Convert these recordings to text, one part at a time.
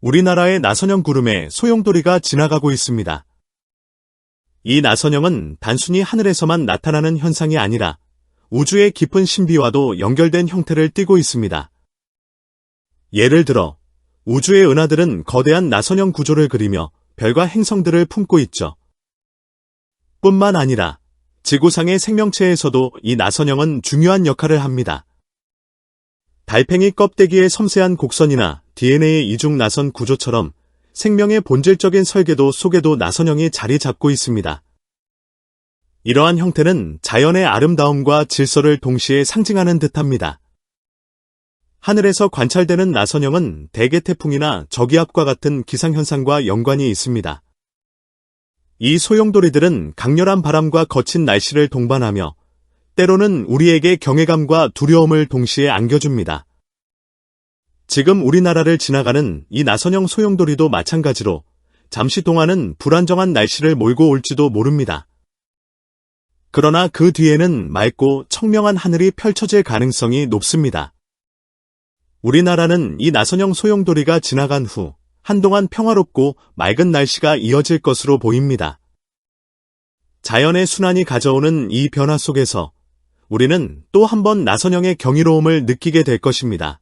우리나라의 나선형 구름에 소용돌이가 지나가고 있습니다. 이 나선형은 단순히 하늘에서만 나타나는 현상이 아니라 우주의 깊은 신비와도 연결된 형태를 띠고 있습니다. 예를 들어 우주의 은하들은 거대한 나선형 구조를 그리며 별과 행성들을 품고 있죠. 뿐만 아니라 지구상의 생명체에서도 이 나선형은 중요한 역할을 합니다. 달팽이 껍데기의 섬세한 곡선이나 DNA의 이중 나선 구조처럼 생명의 본질적인 설계도 속에도 나선형이 자리 잡고 있습니다. 이러한 형태는 자연의 아름다움과 질서를 동시에 상징하는 듯합니다. 하늘에서 관찰되는 나선형은 대개 태풍이나 저기압과 같은 기상현상과 연관이 있습니다. 이 소용돌이들은 강렬한 바람과 거친 날씨를 동반하며 때로는 우리에게 경외감과 두려움을 동시에 안겨줍니다. 지금 우리나라를 지나가는 이 나선형 소용돌이도 마찬가지로 잠시 동안은 불안정한 날씨를 몰고 올지도 모릅니다. 그러나 그 뒤에는 맑고 청명한 하늘이 펼쳐질 가능성이 높습니다. 우리나라는 이 나선형 소용돌이가 지나간 후 한동안 평화롭고 맑은 날씨가 이어질 것으로 보입니다. 자연의 순환이 가져오는 이 변화 속에서 우리는 또 한 번 나선형의 경이로움을 느끼게 될 것입니다.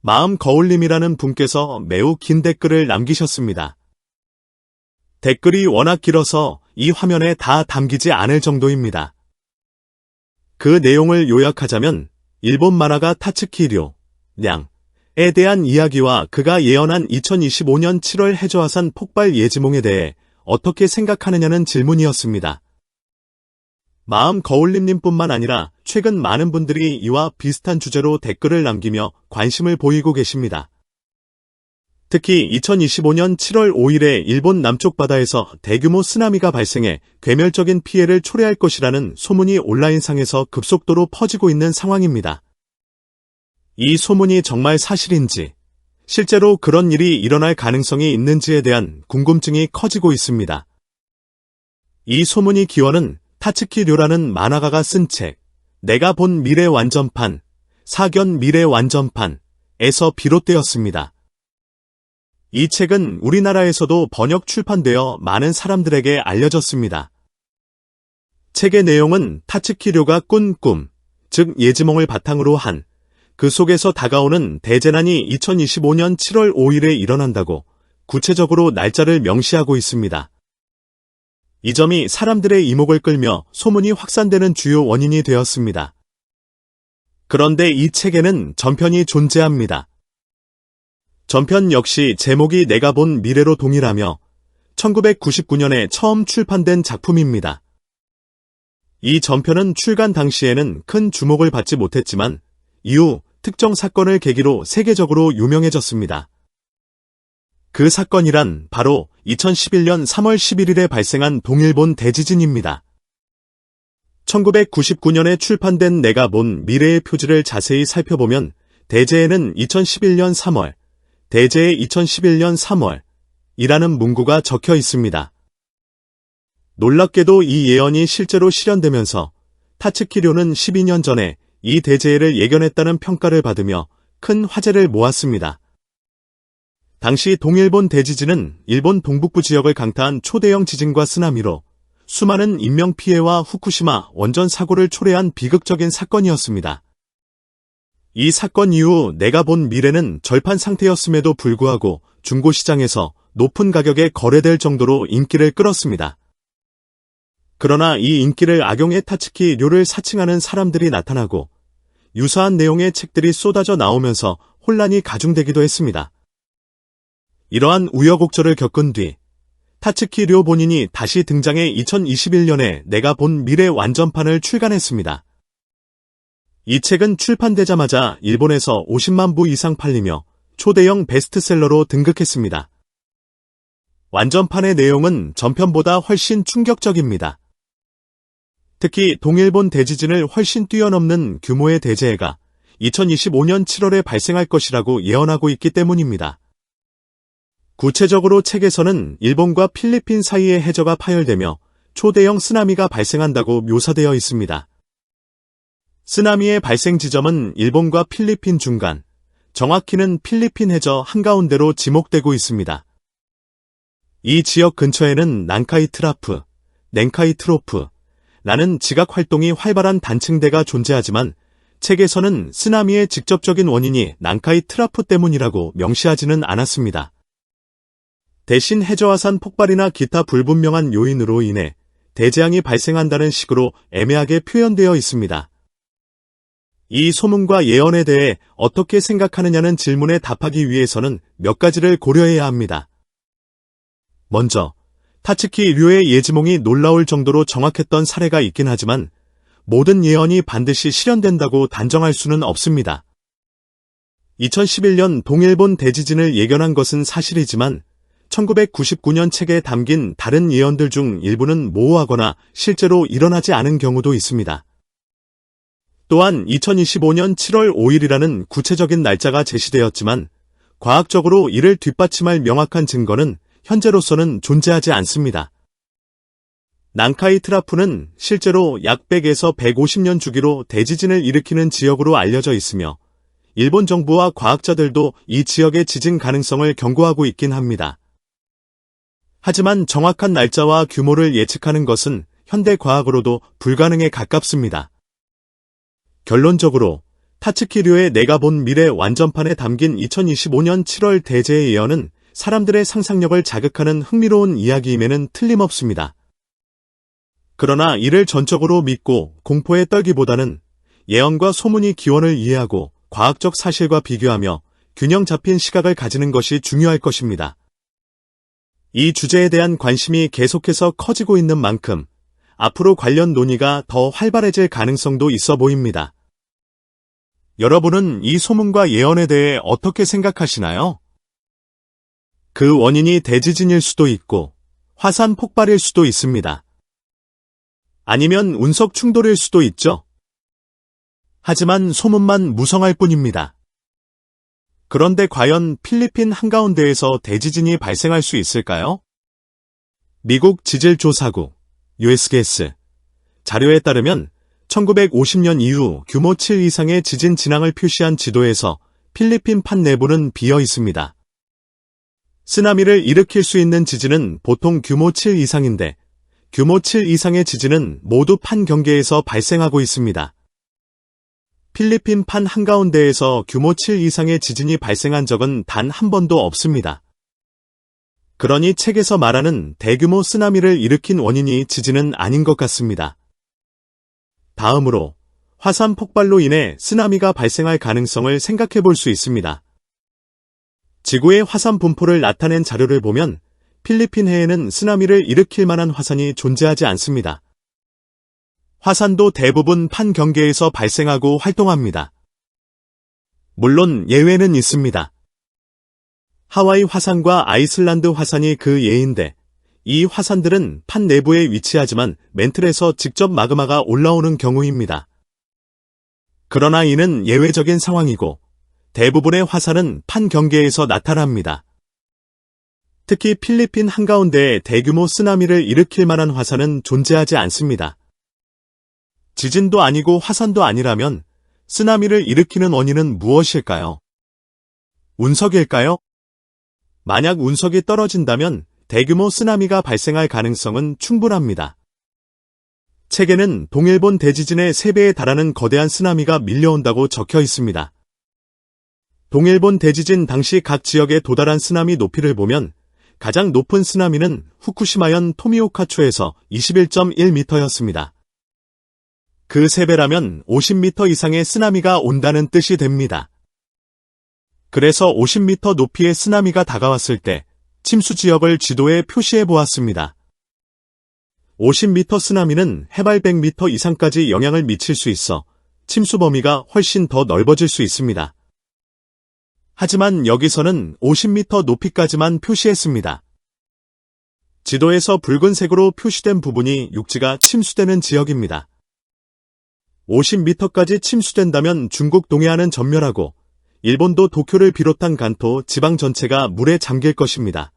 마음 거울님이라는 분께서 매우 긴 댓글을 남기셨습니다. 댓글이 워낙 길어서 이 화면에 다 담기지 않을 정도입니다. 그 내용을 요약하자면 일본 만화가 타츠키 량에 대한 이야기와 그가 예언한 2025년 7월 해저화산 폭발 예지몽에 대해 어떻게 생각하느냐는 질문이었습니다. 마음 거울림님뿐만 아니라 최근 많은 분들이 이와 비슷한 주제로 댓글을 남기며 관심을 보이고 계십니다. 특히 2025년 7월 5일에 일본 남쪽 바다에서 대규모 쓰나미가 발생해 괴멸적인 피해를 초래할 것이라는 소문이 온라인상에서 급속도로 퍼지고 있는 상황입니다. 이 소문이 정말 사실인지, 실제로 그런 일이 일어날 가능성이 있는지에 대한 궁금증이 커지고 있습니다. 이 소문의 기원은 타츠키 료라는 만화가가 쓴 책, 내가 본 미래 완전판, 사견 미래 완전판에서 비롯되었습니다. 이 책은 우리나라에서도 번역 출판되어 많은 사람들에게 알려졌습니다. 책의 내용은 타츠키 료가 꾼 꿈, 즉 예지몽을 바탕으로 한 그 속에서 다가오는 대재난이 2025년 7월 5일에 일어난다고 구체적으로 날짜를 명시하고 있습니다. 이 점이 사람들의 이목을 끌며 소문이 확산되는 주요 원인이 되었습니다. 그런데 이 책에는 전편이 존재합니다. 전편 역시 제목이 내가 본 미래로 동일하며 1999년에 처음 출판된 작품입니다. 이 전편은 출간 당시에는 큰 주목을 받지 못했지만 이후 특정 사건을 계기로 세계적으로 유명해졌습니다. 그 사건이란 바로 2011년 3월 11일에 발생한 동일본 대지진입니다. 1999년에 출판된 내가 본 미래의 표지를 자세히 살펴보면 대재에는 2011년 3월, 대재에 2011년 3월 이라는 문구가 적혀 있습니다. 놀랍게도 이 예언이 실제로 실현되면서 타츠키 료는 12년 전에 이 대재해를 예견했다는 평가를 받으며 큰 화제를 모았습니다. 당시 동일본 대지진은 일본 동북부 지역을 강타한 초대형 지진과 쓰나미로 수많은 인명피해와 후쿠시마 원전 사고를 초래한 비극적인 사건이었습니다. 이 사건 이후 내가 본 미래는 절판 상태였음에도 불구하고 중고시장에서 높은 가격에 거래될 정도로 인기를 끌었습니다. 그러나 이 인기를 악용해 타츠키 료를 사칭하는 사람들이 나타나고 유사한 내용의 책들이 쏟아져 나오면서 혼란이 가중되기도 했습니다. 이러한 우여곡절을 겪은 뒤 타츠키 료 본인이 다시 등장해 2021년에 내가 본 미래 완전판을 출간했습니다. 이 책은 출판되자마자 일본에서 50만 부 이상 팔리며 초대형 베스트셀러로 등극했습니다. 완전판의 내용은 전편보다 훨씬 충격적입니다. 특히 동일본 대지진을 훨씬 뛰어넘는 규모의 대재해가 2025년 7월에 발생할 것이라고 예언하고 있기 때문입니다. 구체적으로 책에서는 일본과 필리핀 사이의 해저가 파열되며 초대형 쓰나미가 발생한다고 묘사되어 있습니다. 쓰나미의 발생 지점은 일본과 필리핀 중간, 정확히는 필리핀 해저 한가운데로 지목되고 있습니다. 이 지역 근처에는 난카이 트라프, 냉카이 트로프, 라는 지각 활동이 활발한 단층대가 존재하지만 책에서는 쓰나미의 직접적인 원인이 난카이 트라프 때문이라고 명시하지는 않았습니다. 대신 해저화산 폭발이나 기타 불분명한 요인으로 인해 대재앙이 발생한다는 식으로 애매하게 표현되어 있습니다. 이 소문과 예언에 대해 어떻게 생각하느냐는 질문에 답하기 위해서는 몇 가지를 고려해야 합니다. 먼저, 타츠키 류의 예지몽이 놀라울 정도로 정확했던 사례가 있긴 하지만 모든 예언이 반드시 실현된다고 단정할 수는 없습니다. 2011년 동일본 대지진을 예견한 것은 사실이지만 1999년 책에 담긴 다른 예언들 중 일부는 모호하거나 실제로 일어나지 않은 경우도 있습니다. 또한 2025년 7월 5일이라는 구체적인 날짜가 제시되었지만 과학적으로 이를 뒷받침할 명확한 증거는 현재로서는 존재하지 않습니다. 난카이 트라프는 실제로 약 100에서 150년 주기로 대지진을 일으키는 지역으로 알려져 있으며 일본 정부와 과학자들도 이 지역의 지진 가능성을 경고하고 있긴 합니다. 하지만 정확한 날짜와 규모를 예측하는 것은 현대 과학으로도 불가능에 가깝습니다. 결론적으로 타츠키류의 내가 본 미래 완전판에 담긴 2025년 7월 대재해 예언은 사람들의 상상력을 자극하는 흥미로운 이야기임에는 틀림없습니다. 그러나 이를 전적으로 믿고 공포에 떨기보다는 예언과 소문이 기원을 이해하고 과학적 사실과 비교하며 균형 잡힌 시각을 가지는 것이 중요할 것입니다. 이 주제에 대한 관심이 계속해서 커지고 있는 만큼 앞으로 관련 논의가 더 활발해질 가능성도 있어 보입니다. 여러분은 이 소문과 예언에 대해 어떻게 생각하시나요? 그 원인이 대지진일 수도 있고 화산 폭발일 수도 있습니다. 아니면 운석 충돌일 수도 있죠. 하지만 소문만 무성할 뿐입니다. 그런데 과연 필리핀 한가운데에서 대지진이 발생할 수 있을까요? 미국 지질조사국 USGS 자료에 따르면 1950년 이후 규모 7 이상의 지진 진앙을 표시한 지도에서 필리핀 판 내부는 비어 있습니다. 쓰나미를 일으킬 수 있는 지진은 보통 규모 7 이상인데 규모 7 이상의 지진은 모두 판 경계에서 발생하고 있습니다. 필리핀 판 한가운데에서 규모 7 이상의 지진이 발생한 적은 단 한 번도 없습니다. 그러니 책에서 말하는 대규모 쓰나미를 일으킨 원인이 지진은 아닌 것 같습니다. 다음으로 화산 폭발로 인해 쓰나미가 발생할 가능성을 생각해 볼 수 있습니다. 지구의 화산 분포를 나타낸 자료를 보면 필리핀 해에는 쓰나미를 일으킬 만한 화산이 존재하지 않습니다. 화산도 대부분 판 경계에서 발생하고 활동합니다. 물론 예외는 있습니다. 하와이 화산과 아이슬란드 화산이 그 예인데 이 화산들은 판 내부에 위치하지만 맨틀에서 직접 마그마가 올라오는 경우입니다. 그러나 이는 예외적인 상황이고 대부분의 화산은 판 경계에서 나타납니다. 특히 필리핀 한가운데에 대규모 쓰나미를 일으킬 만한 화산은 존재하지 않습니다. 지진도 아니고 화산도 아니라면 쓰나미를 일으키는 원인은 무엇일까요? 운석일까요? 만약 운석이 떨어진다면 대규모 쓰나미가 발생할 가능성은 충분합니다. 책에는 동일본 대지진의 3배에 달하는 거대한 쓰나미가 밀려온다고 적혀 있습니다. 동일본 대지진 당시 각 지역에 도달한 쓰나미 높이를 보면 가장 높은 쓰나미는 후쿠시마현 토미오카초에서 21.1m였습니다. 그 3배라면 50m 이상의 쓰나미가 온다는 뜻이 됩니다. 그래서 50m 높이의 쓰나미가 다가왔을 때 침수 지역을 지도에 표시해 보았습니다. 50m 쓰나미는 해발 100m 이상까지 영향을 미칠 수 있어 침수 범위가 훨씬 더 넓어질 수 있습니다. 하지만 여기서는 50m 높이까지만 표시했습니다. 지도에서 붉은색으로 표시된 부분이 육지가 침수되는 지역입니다. 50m까지 침수된다면 중국 동해안은 전멸하고 일본도 도쿄를 비롯한 간토 지방 전체가 물에 잠길 것입니다.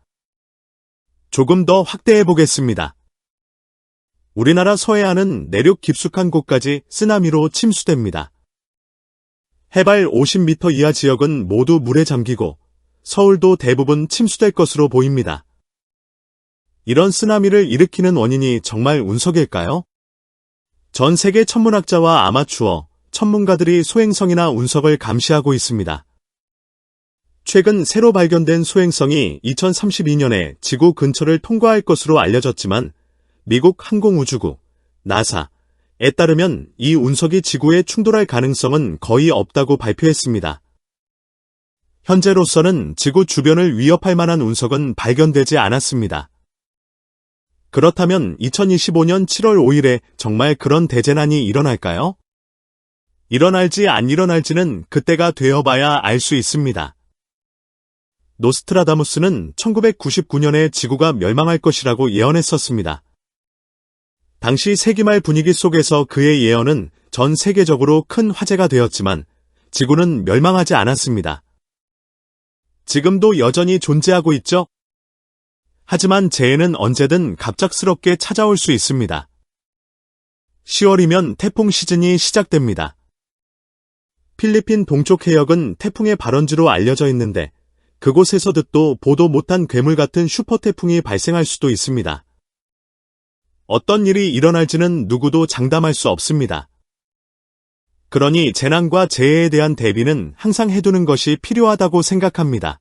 조금 더 확대해 보겠습니다. 우리나라 서해안은 내륙 깊숙한 곳까지 쓰나미로 침수됩니다. 해발 50m 이하 지역은 모두 물에 잠기고 서울도 대부분 침수될 것으로 보입니다. 이런 쓰나미를 일으키는 원인이 정말 운석일까요? 전 세계 천문학자와 아마추어, 천문가들이 소행성이나 운석을 감시하고 있습니다. 최근 새로 발견된 소행성이 2032년에 지구 근처를 통과할 것으로 알려졌지만 미국 항공우주국, 나사에 따르면 이 운석이 지구에 충돌할 가능성은 거의 없다고 발표했습니다. 현재로서는 지구 주변을 위협할 만한 운석은 발견되지 않았습니다. 그렇다면 2025년 7월 5일에 정말 그런 대재난이 일어날까요? 일어날지 안 일어날지는 그때가 되어봐야 알 수 있습니다. 노스트라다무스는 1999년에 지구가 멸망할 것이라고 예언했었습니다. 당시 세기말 분위기 속에서 그의 예언은 전 세계적으로 큰 화제가 되었지만 지구는 멸망하지 않았습니다. 지금도 여전히 존재하고 있죠? 하지만 재해는 언제든 갑작스럽게 찾아올 수 있습니다. 10월이면 태풍 시즌이 시작됩니다. 필리핀 동쪽 해역은 태풍의 발원지로 알려져 있는데 그곳에서 듣도 보도 못한 괴물 같은 슈퍼 태풍이 발생할 수도 있습니다. 어떤 일이 일어날지는 누구도 장담할 수 없습니다. 그러니 재난과 재해에 대한 대비는 항상 해두는 것이 필요하다고 생각합니다.